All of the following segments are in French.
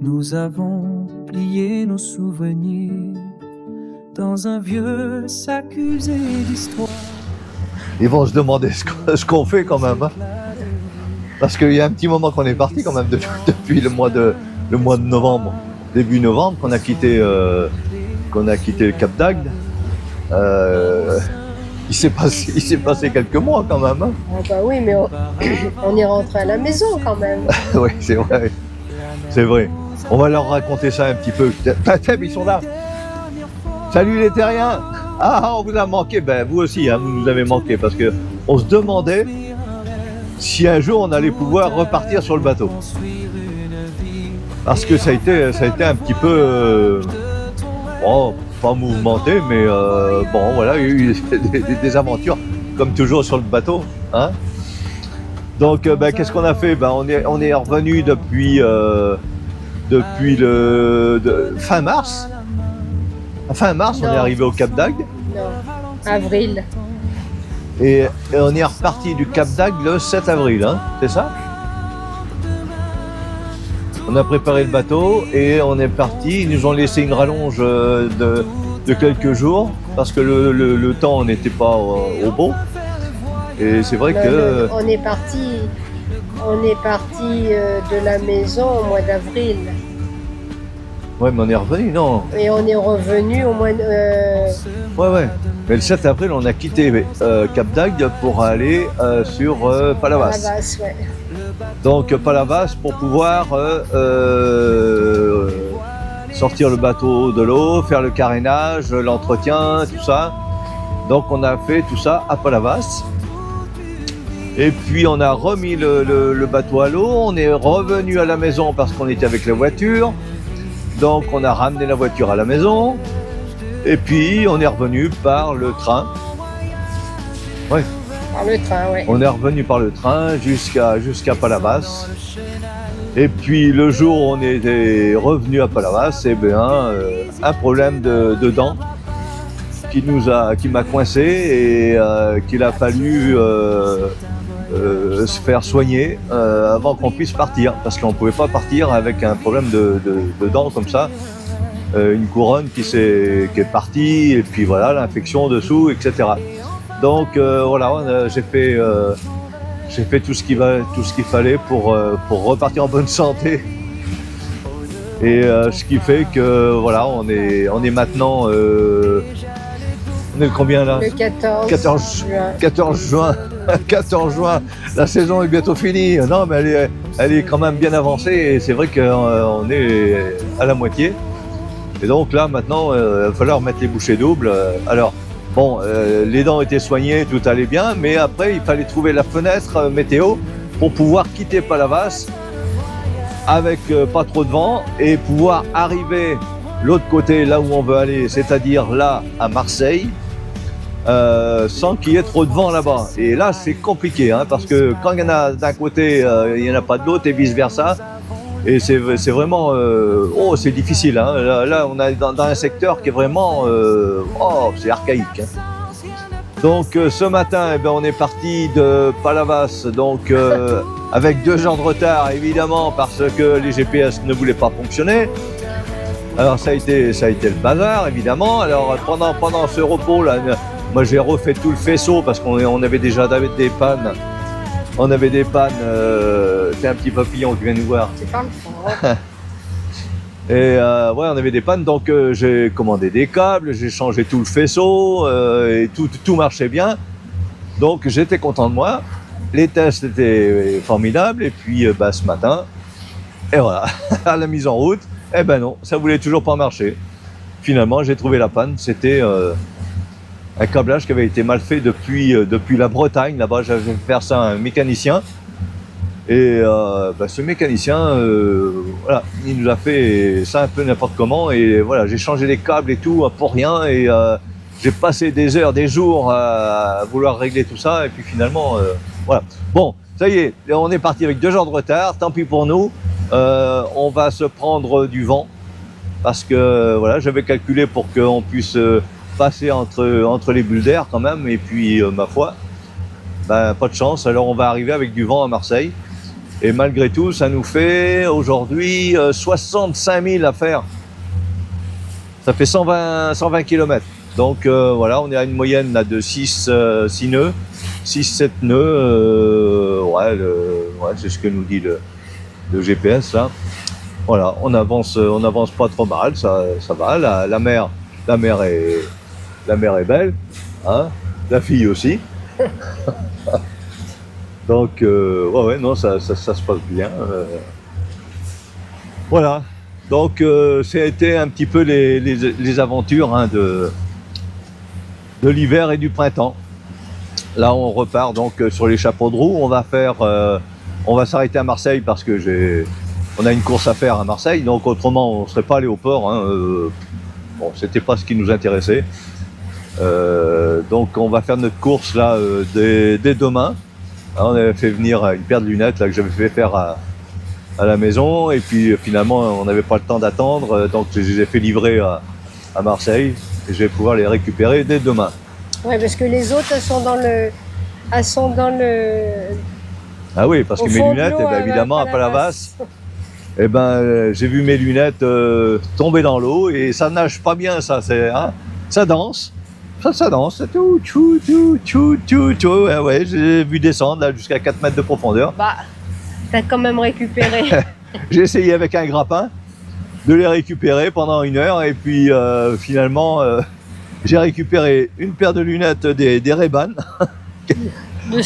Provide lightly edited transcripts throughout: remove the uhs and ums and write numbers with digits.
Nous avons plié nos souvenirs dans un vieux sac usé d'histoire. Ils vont se demander ce qu'on fait quand même, hein. Parce qu'il y a un petit moment qu'on est parti quand même depuis le mois de novembre, début novembre, qu'on a quitté le Cap d'Agde. Il s'est passé quelques mois quand même, hein. Ah bah oui, mais on est rentré à la maison quand même. Oui, c'est vrai. C'est vrai. On va leur raconter ça un petit peu. Ils sont là. Salut les terriens. Ah, on vous a manqué. Ben vous aussi, hein, vous nous avez manqué parce que on se demandait si un jour on allait pouvoir repartir sur le bateau. Parce que ça a été un petit peu, bon, pas mouvementé, mais bon, voilà, il y a eu des aventures comme toujours sur le bateau, hein. Donc, ben, qu'est-ce qu'on a fait? Ben, on est revenu depuis fin mars. Fin mars, Non. on est arrivé au Cap d'Agde. Non, avril. Et on est reparti du Cap d'Agde le 7 avril, hein, c'est ça? On a préparé le bateau et on est parti. Ils nous ont laissé une rallonge de quelques jours parce que le temps n'était pas au beau. Et c'est vrai que... On est parti de la maison au mois d'avril. Ouais, mais on est revenu, non? Et on est revenu au mois de... Ouais. Mais le 7 avril, on a quitté Cap d'Agde pour aller sur Palavas. Palavas, ouais. Donc Palavas pour pouvoir sortir le bateau de l'eau, faire le carénage, l'entretien, tout ça. Donc on a fait tout ça à Palavas. Et puis on a remis le bateau à l'eau, on est revenu à la maison parce qu'on était avec la voiture. Donc on a ramené la voiture à la maison. Et puis on est revenu par le train. Ouais. Par le train, ouais. On est revenu par le train jusqu'à Palavas. Et puis le jour où on était revenu à Palavas, eh bien, un problème de dents qui m'a coincé et qu'il a fallu se faire soigner avant qu'on puisse partir, parce qu'on ne pouvait pas partir avec un problème de dents comme ça, une couronne qui est partie et puis voilà, l'infection dessous, etc. Donc voilà, j'ai fait tout ce qu'il fallait pour repartir en bonne santé. Et ce qui fait que voilà, on est maintenant on est le combien là? Le 14 juin. 14 juin. 14 juin, la saison est bientôt finie. Non, mais elle est quand même bien avancée et c'est vrai qu'on est à la moitié. Et donc là, maintenant, il va falloir mettre les bouchées doubles. Alors, bon, les dents étaient soignées, tout allait bien, mais après, il fallait trouver la fenêtre météo pour pouvoir quitter Palavas avec pas trop de vent et pouvoir arriver l'autre côté, là où on veut aller, c'est-à-dire là, à Marseille, sans qu'il y ait trop de vent là-bas. Et là, c'est compliqué, hein, parce que quand il y en a d'un côté, il n'y en a pas de l'autre et vice-versa. Et c'est vraiment... c'est difficile, hein. Là, on est dans un secteur qui est vraiment... c'est archaïque, hein. Donc, ce matin, eh ben, on est parti de Palavas, donc avec 2 heures de retard, évidemment, parce que les GPS ne voulaient pas fonctionner. Alors, ça a été le bazar, évidemment. Alors, pendant ce repos-là, moi, j'ai refait tout le faisceau parce qu'on avait déjà des pannes. On avait des pannes, c'est un petit papillon qui vient nous voir. C'est pas le fond. Et ouais, on avait des pannes, donc j'ai commandé des câbles, j'ai changé tout le faisceau, et tout marchait bien. Donc j'étais content de moi. Les tests étaient formidables, et puis ce matin, et voilà, à la mise en route, eh ben non, ça voulait toujours pas marcher. Finalement, j'ai trouvé la panne, c'était un câblage qui avait été mal fait depuis la Bretagne. Là-bas, j'avais fait faire ça à un mécanicien. Et ce mécanicien, voilà, il nous a fait ça un peu n'importe comment. Et voilà, j'ai changé les câbles et tout pour rien. Et j'ai passé des heures, des jours à vouloir régler tout ça. Et puis finalement, voilà. Bon, ça y est, on est parti avec 2 jours de retard. Tant pis pour nous. On va se prendre du vent. Parce que voilà, j'avais calculé pour qu'on puisse passer entre les bulles d'air quand même. Et puis, ma foi, pas de chance. Alors on va arriver avec du vent à Marseille. Et malgré tout, ça nous fait aujourd'hui 65 000 à faire. Ça fait 120 km. Donc voilà, on est à une moyenne là, de 6 nœuds, 6-7 nœuds. Ouais, c'est ce que nous dit le GPS là. Voilà, on avance pas trop mal, ça va. La mer est belle, hein, la fille aussi. Donc ouais, non, ça se passe bien. Voilà. Donc ça a été un petit peu les aventures hein, de l'hiver et du printemps. Là on repart donc sur les chapeaux de roue. On va s'arrêter à Marseille parce que on a une course à faire à Marseille. Donc autrement on ne serait pas allé au port. Hein, bon, c'était pas ce qui nous intéressait. Donc on va faire notre course là dès demain. On avait fait venir une paire de lunettes là, que j'avais fait faire à la maison et puis finalement on n'avait pas le temps d'attendre donc je les ai fait livrer à Marseille et je vais pouvoir les récupérer dès demain. Ouais, parce que les autres elles sont dans le Ah oui, parce que mes lunettes, évidemment à Palavas, j'ai vu mes lunettes tomber dans l'eau et ça nage pas bien ça, hein, ça danse. Ça danse, tout, ouais, j'ai vu descendre là jusqu'à 4 mètres de profondeur. Bah, t'as quand même récupéré. J'ai essayé avec un grappin de les récupérer pendant 1 heure et puis finalement j'ai récupéré une paire de lunettes des Ray-Ban.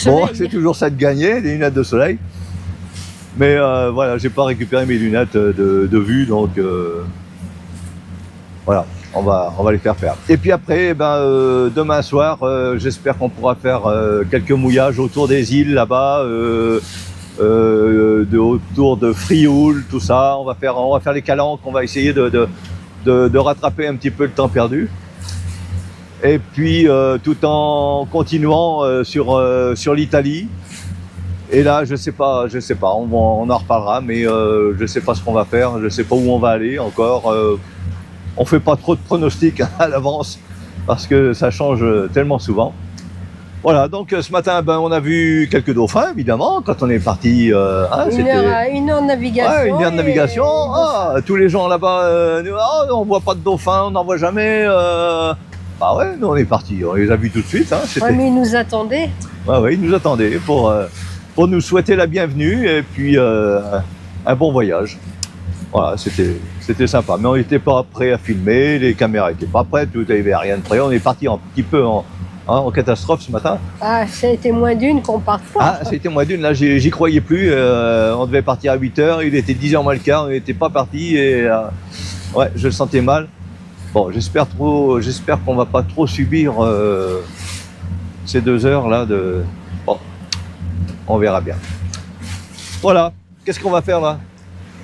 Bon, c'est toujours ça de gagner, des lunettes de soleil. Mais voilà, j'ai pas récupéré mes lunettes de vue, donc voilà. On va les faire. Et puis après, demain soir, j'espère qu'on pourra faire quelques mouillages autour des îles là-bas, autour de Frioul, tout ça. On va faire les calanques, on va essayer de rattraper un petit peu le temps perdu. Et puis tout en continuant sur l'Italie. Et là, je sais pas, on en reparlera, mais je sais pas ce qu'on va faire, je sais pas où on va aller encore. On fait pas trop de pronostics à l'avance parce que ça change tellement souvent. Voilà, donc ce matin, on a vu quelques dauphins, évidemment, quand on est parti. Une heure de navigation. Ouais, 1 heure de navigation. Tous les gens là-bas, on voit pas de dauphins, on n'en voit jamais. Bah ouais, nous on est parti, on les a vus tout de suite. Hein, ouais, mais ils nous attendaient. Ouais, ils nous attendaient pour nous souhaiter la bienvenue et puis un bon voyage. Voilà, c'était sympa, mais on n'était pas prêt à filmer, les caméras n'étaient pas prêtes, tout n'avait rien de prêt. On est parti un petit peu en catastrophe ce matin. Ah, ça a été moins d'une qu'on parte pas. Ah, ça a été moins d'une, là j'y croyais plus. On devait partir à 8h, il était 10h moins le quart, on n'était pas parti et ouais, je le sentais mal. Bon, j'espère qu'on va pas trop subir ces 2 heures là de. Bon, on verra bien. Voilà, qu'est-ce qu'on va faire là?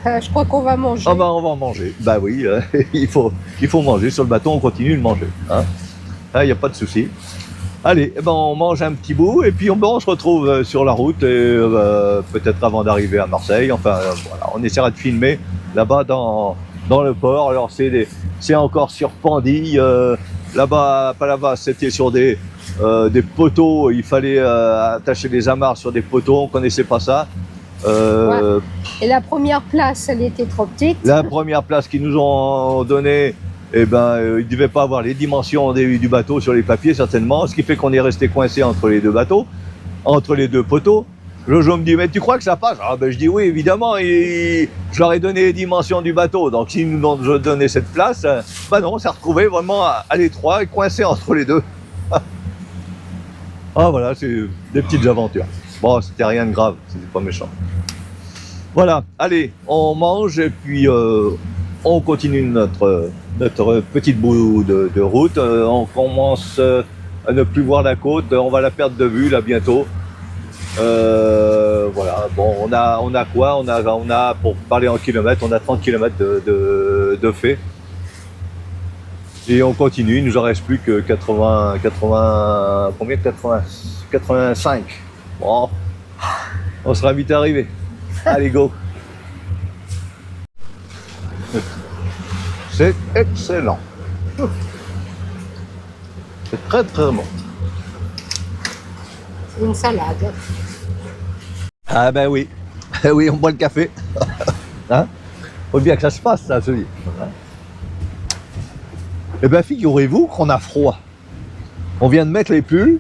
Je crois qu'on va manger. Ah on va en manger. Bah oui, il faut manger. Sur le bateau, on continue de manger. Hein. Là, il n'y a pas de souci. Allez, on mange un petit bout et puis on se retrouve sur la route, et, peut-être avant d'arriver à Marseille. Enfin, voilà, on essaiera de filmer là-bas dans le port. Alors, c'est encore sur Pandy. Là-bas, à Palavas, c'était sur des poteaux. Il fallait attacher des amarres sur des poteaux. On ne connaissait pas ça. Ouais. Et la première place, elle était trop petite. La première place qu'ils nous ont donnée, ils ne devaient pas avoir les dimensions du bateau sur les papiers certainement, ce qui fait qu'on est resté coincé entre les 2 bateaux, entre les 2 poteaux. Jojo me dit, mais tu crois que ça passe? Je dis oui, évidemment, je leur ai donné les dimensions du bateau, donc s'ils nous ont donné cette place, non, on s'est retrouvé vraiment à l'étroit et coincé entre les 2. Ah voilà, c'est des petites aventures. Bon, c'était rien de grave, c'était pas méchant. Voilà, allez, on mange et puis on continue notre petite bout de route. On commence à ne plus voir la côte, on va la perdre de vue là bientôt. Voilà, bon, on a quoi? On a, pour parler en kilomètres, on a 30 km de fait. Et on continue, il nous en reste plus que 85. Bon, on sera vite arrivé. Allez, go. C'est excellent. C'est très très bon. C'est une salade. Ah ben oui. Eh oui, on boit le café. Hein? Faut bien que ça se passe, ça, celui. Eh bien, figurez-vous qu'on a froid. On vient de mettre les pulls.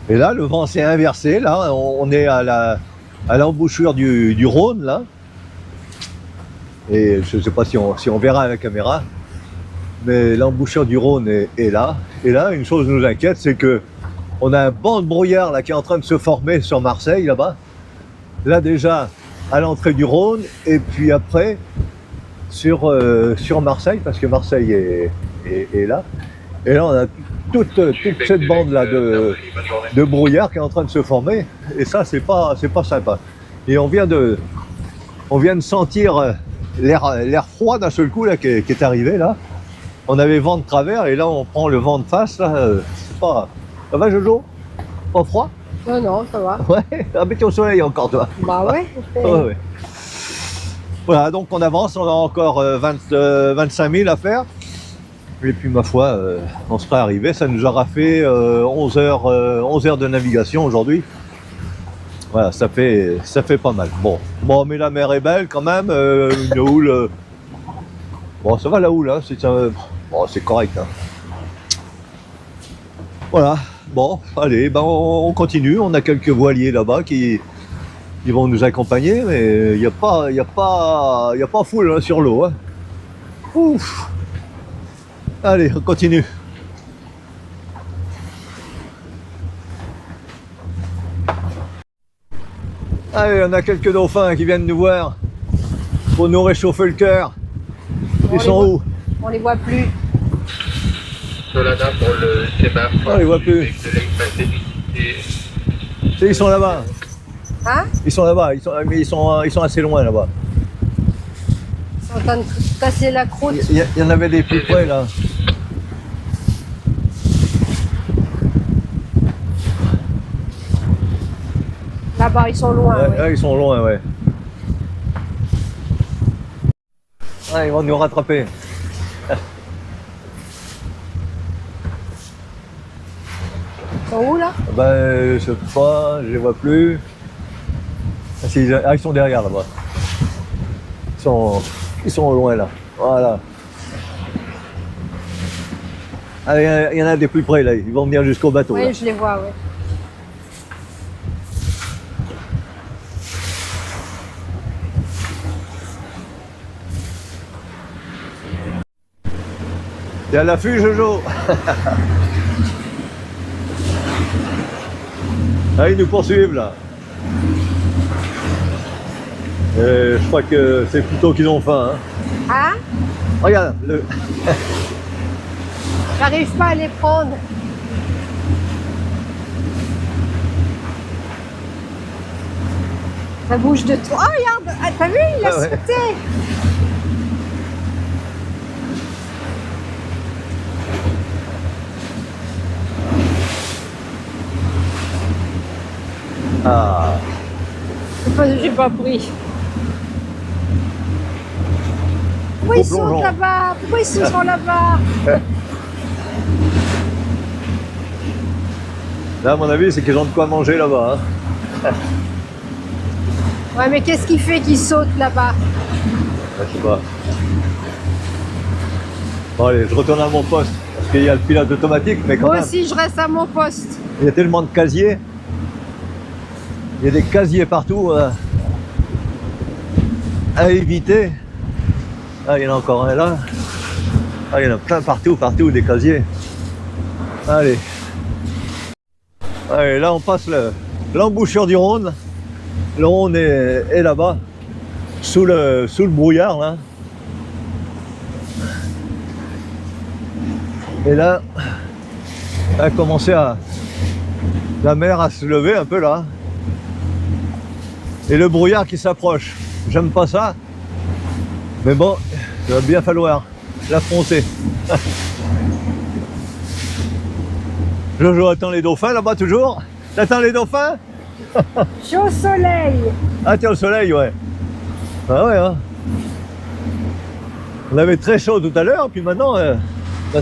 Et là, le vent s'est inversé. Là, on est à l'embouchure du Rhône, là. Et je ne sais pas si on verra à la caméra. Mais l'embouchure du Rhône est là. Et là, une chose nous inquiète, c'est que on a un banc de brouillard là qui est en train de se former sur Marseille, là-bas. Là déjà, à l'entrée du Rhône, et puis après, sur Marseille, parce que Marseille est là. Et là, on a toute cette bande-là de brouillard qui est en train de se former. Et ça, c'est pas sympa. Et on vient de sentir l'air froid d'un seul coup là, qui est arrivé, là. On avait vent de travers, et là, on prend le vent de face, là. C'est pas... Ça va, Jojo? Pas froid? Non, non, ça va. Ouais, ah, mais t'es au soleil encore, toi. Bah ouais. Ouais. Voilà, donc on avance, on a encore 25 000 à faire. Et puis, ma foi, on sera arrivé. Ça nous aura fait 11 heures de navigation aujourd'hui. Voilà, ça fait pas mal. Bon, mais la mer est belle quand même. Une houle. Bon, ça va la houle, hein. C'est correct. Hein. Voilà. Bon, allez, ben on continue. On a quelques voiliers là-bas qui vont nous accompagner, mais il n'y a pas foule hein, sur l'eau. Hein. Ouf. Allez, on continue. Allez, on a quelques dauphins qui viennent nous voir pour nous réchauffer le cœur. Ils sont où? On les voit plus. Solana pour le sémaphore. On les voit plus. Ils sont là-bas. Hein? Ils sont là-bas, ils sont assez loin là-bas. Ils sont en train de casser la croûte. Il y en avait des plus près là. Là-bas, ils sont loin. Ouais. Là, ils sont loin, ouais. Ah, ils vont nous rattraper. Ils sont où là? Ben, je sais pas, je les vois plus. Ah, ils sont derrière là-bas. Ils sont loin là. Voilà. Ah, il y en a des plus près là, ils vont venir jusqu'au bateau. Oui, là. je les vois, oui. T'es à l'affût, Jojo? Ah, ils nous poursuivent là. Et je crois que c'est plutôt qu'ils ont faim. Hein. Hein? Regarde, J'arrive pas à les prendre. Ça bouge de tout. Oh, regarde! Ah, t'as vu? Il a Ah ouais. sauté! Ah, J'ai pas pris. Pourquoi ils plongeon. sont là-bas? Pourquoi ils sont là-bas? là, à mon avis, c'est qu'ils ont de quoi manger là-bas. Hein. Ouais, mais qu'est-ce qui fait qu'ils sautent là-bas? Je sais pas. Bon, allez, je retourne à mon poste. Parce qu'il y a le pilote automatique, mais quand Moi même, aussi, je reste à mon poste. il y a tellement de casiers. Il y a des casiers partout à éviter. Ah, il y en a encore un là. Ah, il y en a plein partout, des casiers. Allez. Allez, là on passe l'embouchure du Rhône. Le Rhône est là-bas, sous le brouillard là. Et là, a commencé la mer à se lever un peu là. Et le brouillard qui s'approche. J'aime pas ça. Mais bon, il va bien falloir l'affronter. Jojo attend les dauphins là-bas toujours. T'attends les dauphins? Je suis au soleil. Ah, t'es au soleil, ouais. Ah ouais, hein. On avait très chaud tout à l'heure, puis maintenant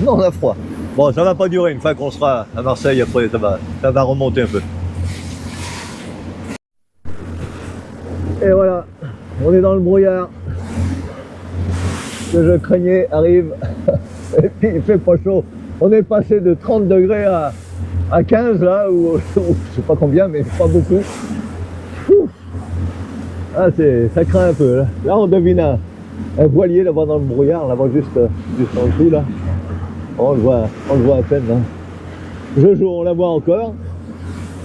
on a froid. Bon, ça va pas durer. Une fois qu'on sera à Marseille, après ça va remonter un peu. Et voilà, on est dans le brouillard. Ce que je craignais arrive. Et puis il fait pas chaud. On est passé de 30 degrés à 15 là, ou je sais pas combien, mais pas beaucoup. Ouf. Ah, ça craint un peu. Là on devine un voilier là-bas dans le brouillard, là-bas juste en dessous là. On le voit à peine là. Jojo, on la voit encore.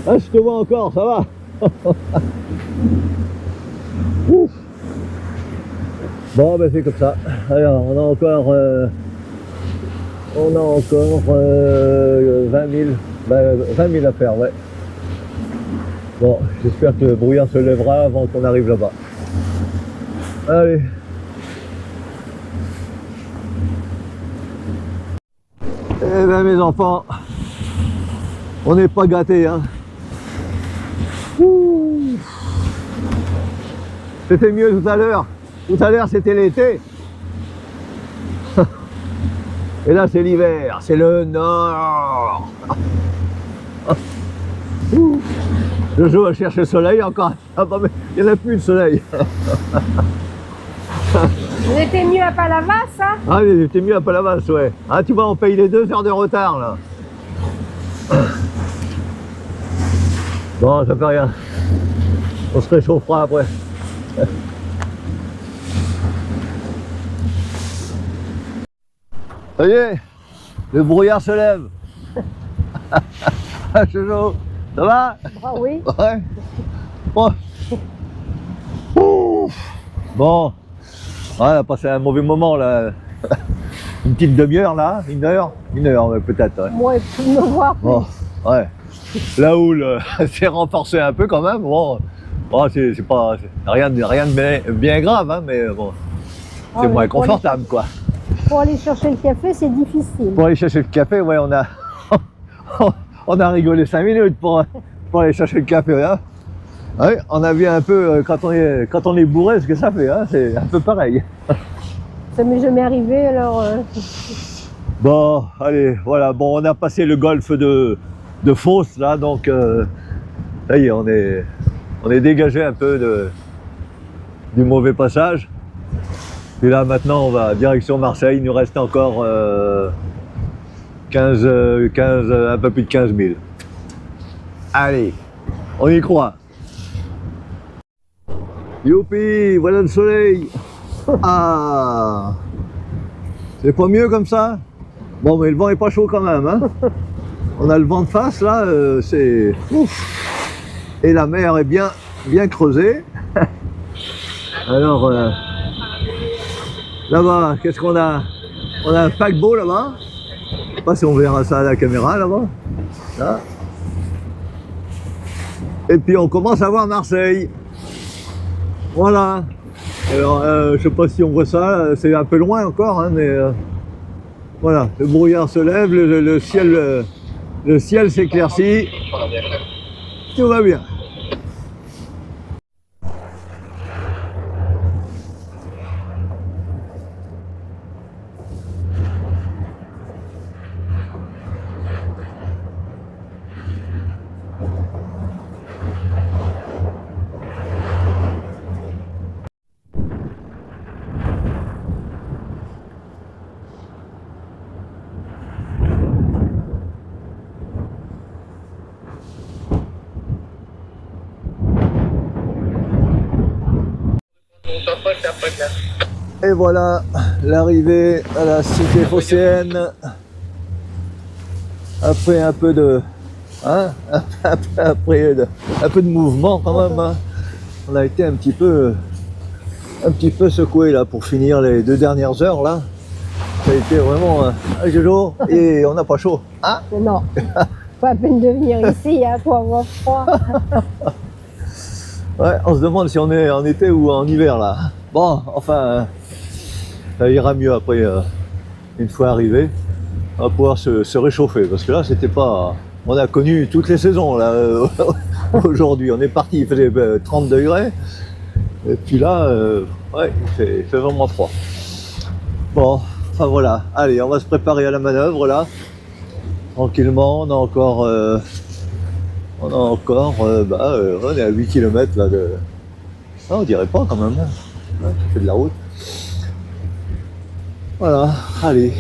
Ah, je te vois encore, ça va. Ouf. Bon, ben c'est comme ça. Alors, on a encore 20 000 à faire, ouais. Bon, j'espère que le brouillard se lèvera avant qu'on arrive là-bas. Allez. Eh ben mes enfants, on n'est pas gâtés, hein. C'était mieux tout à l'heure. Tout à l'heure c'était l'été. Et là c'est l'hiver, c'est le nord. Je joue à chercher le soleil encore. Ah, bah, mais il n'y en a plus de soleil. Vous étiez mieux à Palavas, hein? Ah oui, j'étais mieux à Palavas, ouais. Ah tu vois, on paye les 2 heures de retard là. Bon, ça fait rien. On se réchauffera après. Ça y est, le brouillard se lève. Jojo, ça va? Ah oui. Ouais. Bon. Bon. Ouais, on a passé un mauvais moment là. Une petite demi-heure là, une heure peut-être. Ouais. Moi, pour me voir plus. Bon, ouais. La houle s'est renforcée un peu quand même. Bon, c'est pas rien de bien grave, hein, mais bon, c'est moins confortable quoi. Pour aller chercher le café, c'est difficile. Pour aller chercher le café, ouais, on a rigolé 5 minutes pour aller chercher le café. Hein. Ouais, on a vu un peu quand on est bourré ce que ça fait. Hein, c'est un peu pareil. Ça m'est jamais arrivé alors. Bon, allez, voilà. Bon, on a passé le golfe de Fos là, donc ça y est, on est dégagé un peu du mauvais passage. Et là maintenant on va direction Marseille, il nous reste encore un peu plus de 15 000. Allez, on y croit. Youpi, voilà le soleil. Ah, c'est pas mieux comme ça? Bon, mais le vent est pas chaud quand même, hein. On a le vent de face là, c'est ouf. Et la mer est bien creusée. Alors là-bas, qu'est-ce qu'on a? On a un paquebot là-bas. Je sais pas si on verra ça à la caméra là-bas. Là. Et puis on commence à voir Marseille. Voilà. Alors je sais pas si on voit ça, c'est un peu loin encore, hein, mais voilà, le brouillard se lève, le ciel s'éclaircit. Tout va bien. Et voilà l'arrivée à la cité phocéenne. Après un peu de, hein, après un peu de mouvement quand même. Hein. On a été un petit peu secoué là pour finir les 2 dernières heures là. Ça a été vraiment un jour et on n'a pas chaud. Hein? Non, pas à peine de venir ici, hein, pour avoir froid. Ouais, on se demande si on est en été ou en hiver là. Bon, enfin, ça ira mieux après, une fois arrivé. On va pouvoir se réchauffer parce que là, c'était pas. On a connu toutes les saisons là. Aujourd'hui, on est parti, il faisait 30 degrés. Et puis là, ouais, il fait vraiment froid. Bon, enfin voilà. Allez, on va se préparer à la manœuvre là. Tranquillement, on a encore. On est à 8 km là Ah, on dirait pas quand même. Ouais, tu fais de la route. Voilà, allez.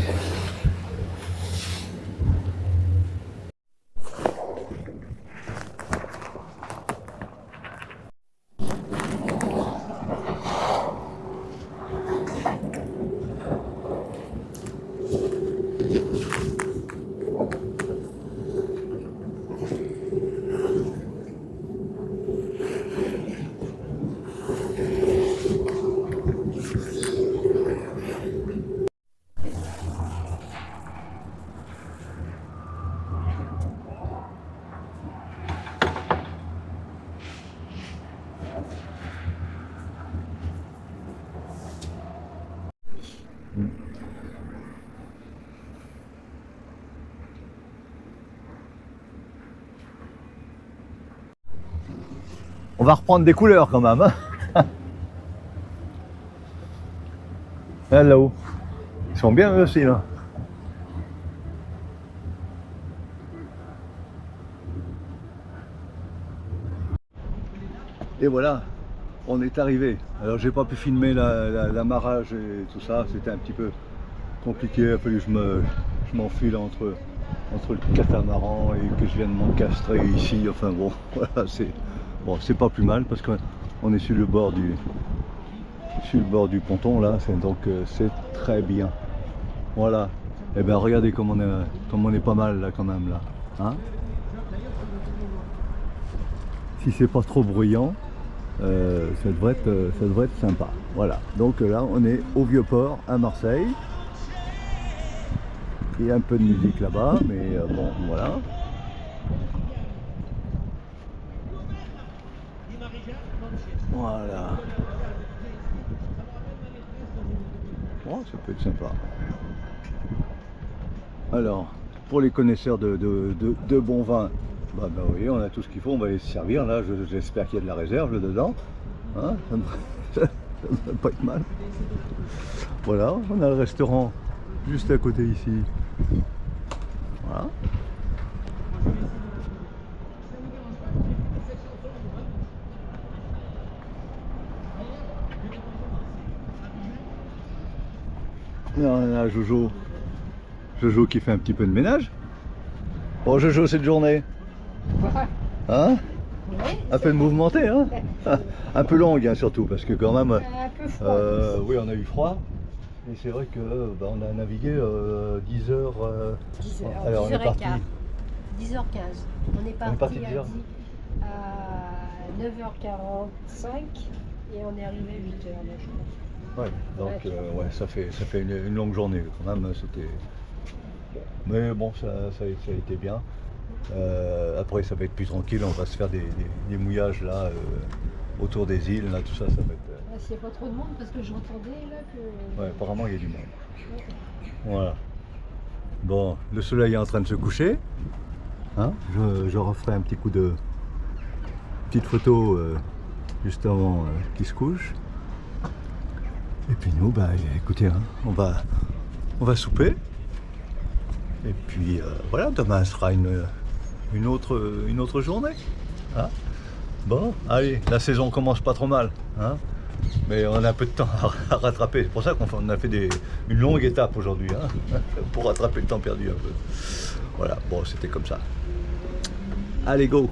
On va reprendre des couleurs quand même. Hein. Là-haut. Ils sont bien eux aussi là. Et voilà, on est arrivé. Alors j'ai pas pu filmer l'amarrage et tout ça, c'était un petit peu compliqué. Il a fallu que je m'enfile entre le catamaran et que je vienne m'encastrer ici. Enfin bon, voilà, c'est pas plus mal parce qu'on est sur le bord du ponton là, donc c'est très bien. Voilà. Et ben regardez comme on est pas mal là quand même là. Hein, si c'est pas trop bruyant, ça devrait être sympa. Voilà. Donc là on est au Vieux-Port à Marseille. Il y a un peu de musique là-bas, mais bon voilà. Voilà. Bon, ça peut être sympa. Alors, pour les connaisseurs de bon vin, bah, vous voyez, on a tout ce qu'il faut, on va les servir. Là, j'espère qu'il y a de la réserve dedans. Hein, ça ne va pas être mal. Voilà, on a le restaurant juste à côté ici. Voilà. Là, on a Jojo. Jojo qui fait un petit peu de ménage. Bon Jojo, cette journée. Hein? Un peu mouvementée, hein? Un peu longue hein, surtout, parce que quand même, Un peu froid. oui on a eu froid. Et c'est vrai que bah, on a navigué 10 heures. 10 heures, Alors, 10h15. 10h15. On est parti 10 heures. à 9h45 et on est arrivé à 8h. Là, je crois. Ouais, donc ouais, ça fait une longue journée quand même. C'était. Mais bon, ça a été bien. Après, ça va être plus tranquille. On va se faire des mouillages là autour des îles, là, tout ça, ça va être. S'il n'y a pas trop de monde, parce que j'entendais là que. Ouais, apparemment il y a du monde. Voilà. Bon, le soleil est en train de se coucher. Hein, je referai un petit coup de petite photo juste avant qu'il se couche. Et puis nous, bah écoutez, hein, on va souper. Et puis voilà, demain sera une autre journée. Hein. Bon, allez, la saison commence pas trop mal. Hein. Mais on a un peu de temps à rattraper. C'est pour ça qu'on a fait une longue étape aujourd'hui, hein, pour rattraper le temps perdu un peu. Voilà, bon, c'était comme ça. Allez, go!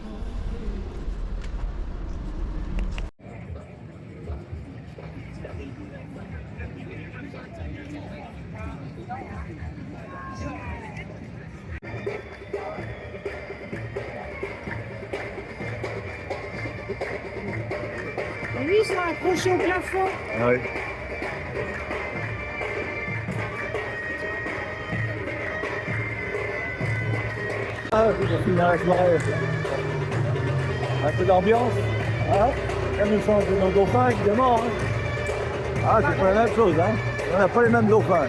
Lui, ils sont accrochés au plafond. Ah oui. Ah, je vais finir avec un peu d'ambiance. Hein, comme nous sommes de nos dauphins, évidemment. Hein. Ah, c'est pas la même chose. Hein. On n'a pas les mêmes dauphins.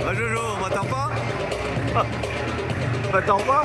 Ah, Jojo, on m'attend pas? On m'attend pas?